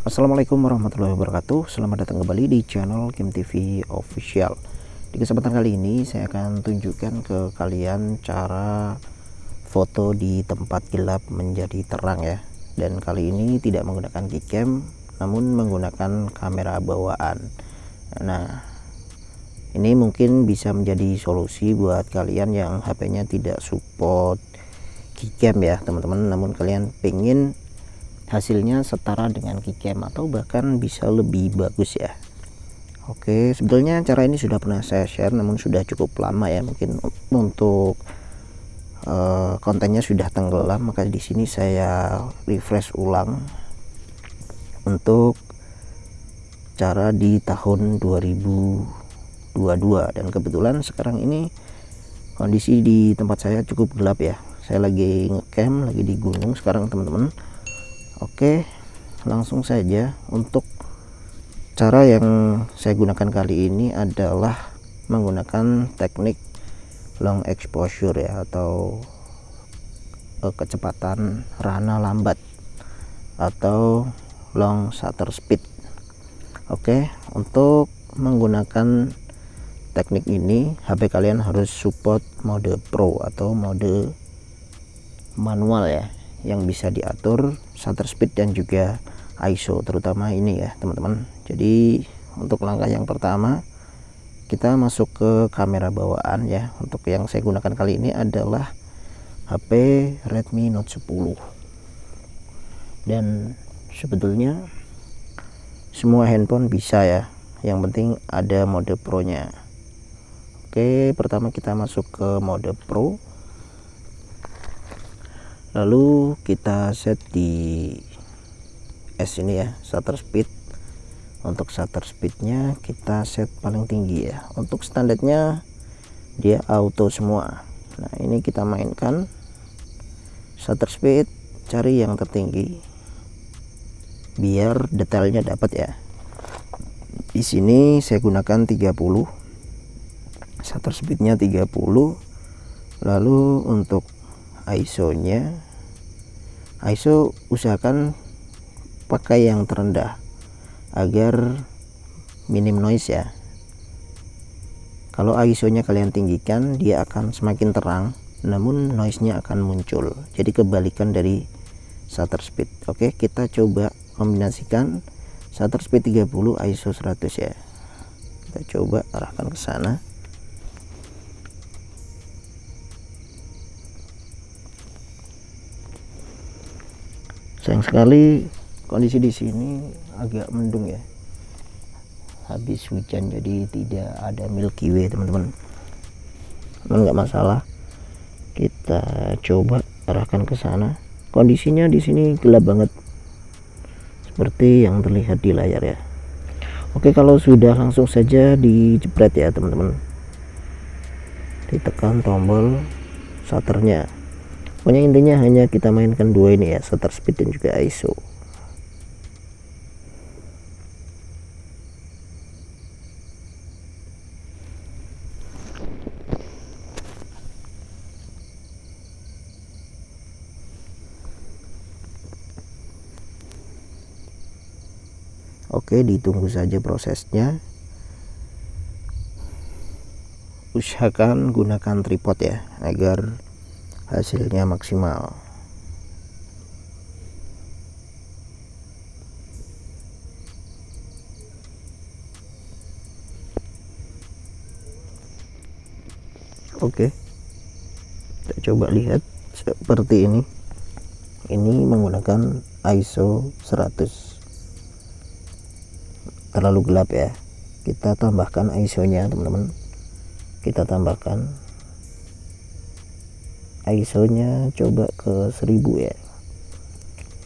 Assalamualaikum warahmatullahi wabarakatuh. Selamat datang kembali di channel Game TV Official. Di kesempatan kali ini saya akan tunjukkan ke kalian cara foto di tempat gelap menjadi terang ya. Dan kali ini tidak menggunakan Gcam, namun menggunakan kamera bawaan. Nah, ini mungkin bisa menjadi solusi buat kalian yang HP-nya tidak support Gcam ya teman-teman, namun kalian pengen hasilnya setara dengan Gcam atau bahkan bisa lebih bagus ya. Oke, sebetulnya cara ini sudah pernah saya share namun sudah cukup lama ya, mungkin untuk kontennya sudah tenggelam, maka di sini saya refresh ulang untuk cara di tahun 2022. Dan kebetulan sekarang ini kondisi di tempat saya cukup gelap ya, saya lagi ngecamp lagi di gunung sekarang teman-teman. Oke, langsung saja. Untuk cara yang saya gunakan kali ini adalah menggunakan teknik long exposure ya, atau kecepatan rana lambat atau long shutter speed. Oke, untuk menggunakan teknik ini HP kalian harus support mode Pro atau mode manual ya, yang bisa diatur shutter speed dan juga ISO, terutama ini ya teman-teman. Jadi untuk langkah yang pertama kita masuk ke kamera bawaan ya. Untuk yang saya gunakan kali ini adalah HP Redmi Note 10, dan sebetulnya semua handphone bisa ya, yang penting ada mode Pro nya. Oke, pertama kita masuk ke mode Pro, lalu kita set di S ini ya, shutter speed. Untuk shutter speednya kita set paling tinggi ya, untuk standarnya dia auto semua. Nah, ini kita mainkan shutter speed, cari yang tertinggi biar detailnya dapat ya. Di sini saya gunakan 30, shutter speednya 30. Lalu untuk ISO usahakan pakai yang terendah agar minim noise ya. Kalau ISO nya kalian tinggikan, dia akan semakin terang namun noise nya akan muncul, jadi kebalikan dari shutter speed. Oke, kita coba kombinasikan shutter speed 30, ISO 100 ya. Kita coba arahkan ke sana. Sayang sekali kondisi di sini agak mendung ya, habis hujan jadi tidak ada Milky Way teman-teman. Namun nggak masalah, kita coba arahkan ke sana. Kondisinya di sini gelap banget seperti yang terlihat di layar ya. Oke, kalau sudah langsung saja dijepret ya teman-teman, ditekan tombol shutternya. Pokoknya intinya hanya kita mainkan dua ini ya, shutter speed dan juga ISO. Oke, ditunggu saja prosesnya. Usahakan gunakan tripod ya agar hasilnya maksimal. Oke, kita coba lihat seperti ini. Ini menggunakan ISO 100. Terlalu gelap ya, kita tambahkan ISO nya teman-teman. Kita tambahkan ISO nya coba ke 1000 ya.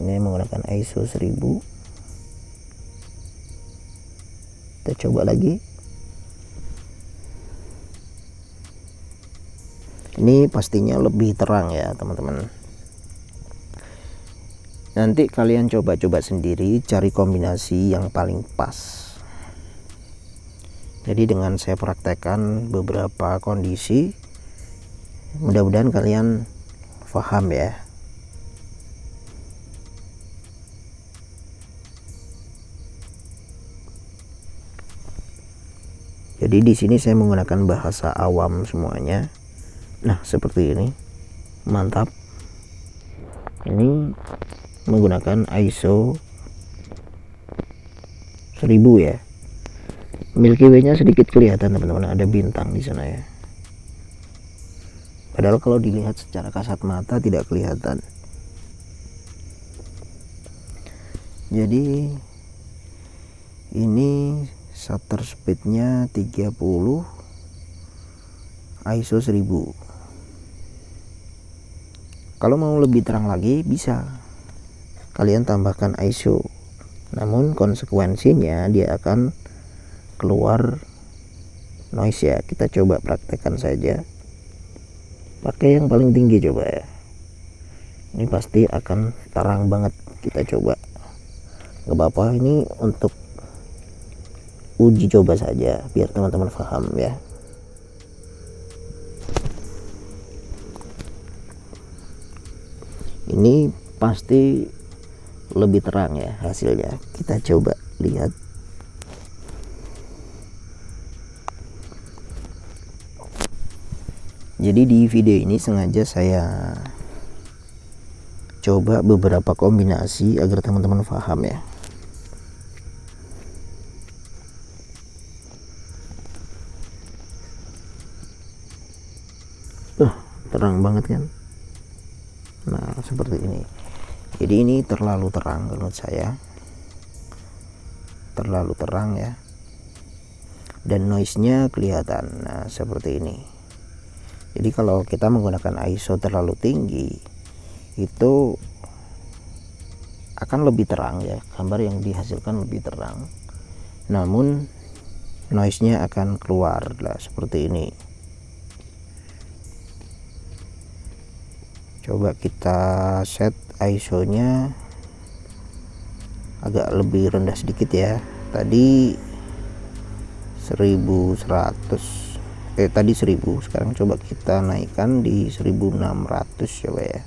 Ini menggunakan ISO 1000. Kita coba lagi. Ini pastinya lebih terang ya teman-teman. Nanti kalian coba-coba sendiri, cari kombinasi yang paling pas. Jadi dengan saya praktekkan beberapa kondisi, mudah-mudahan kalian paham ya. Jadi di sini saya menggunakan bahasa awam semuanya. Nah, seperti ini. Mantap. Ini menggunakan ISO 1000 ya. Milky Way-nya sedikit kelihatan teman-teman, ada bintang di sana ya. Padahal kalau dilihat secara kasat mata tidak kelihatan. Jadi ini shutter speednya 30, ISO 1000. Kalau mau lebih terang lagi bisa kalian tambahkan ISO, namun konsekuensinya dia akan keluar noise ya. Kita coba praktekkan saja, pakai yang paling tinggi coba ya. Ini pasti akan terang banget. Kita coba, gak apa-apa, ini untuk uji coba saja biar teman-teman paham ya. Ini pasti lebih terang ya hasilnya. Kita coba lihat. Jadi di video ini sengaja saya coba beberapa kombinasi agar teman-teman paham ya. Terang banget kan. Nah, seperti ini. Jadi ini terlalu terang menurut saya. Terlalu terang ya. Dan noise-nya kelihatan. Nah, seperti ini. Jadi kalau kita menggunakan ISO terlalu tinggi, itu akan lebih terang ya. Gambar yang dihasilkan lebih terang. Namun noise-nya akan keluar lah seperti ini. Coba kita set ISO-nya agak lebih rendah sedikit ya. Tadi 1100, tadi 1000, sekarang coba kita naikkan di 1600 coba ya.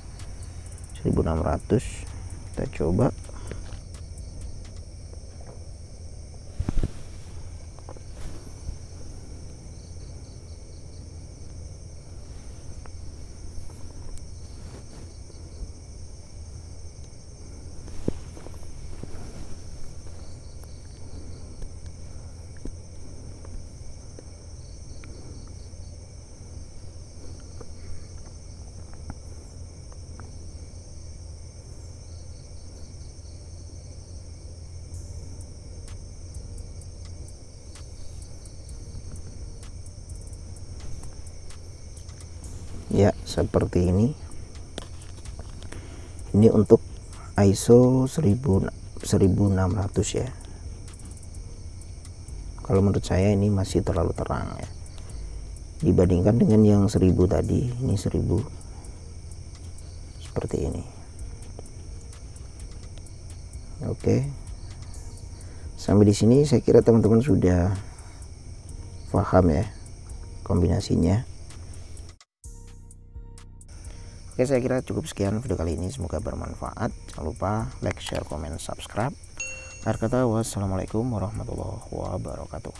1600 kita coba. Ya, seperti ini. Ini untuk ISO 1600 ya. Kalau menurut saya ini masih terlalu terang ya. Dibandingkan dengan yang 1000 tadi, ini 1000. Seperti ini. Oke. Sampai di sini saya kira teman-teman sudah paham ya kombinasinya. Oke, saya kira cukup sekian video kali ini, semoga bermanfaat. Jangan lupa like, share, komen, subscribe. Akhir kata, wassalamualaikum warahmatullahi wabarakatuh.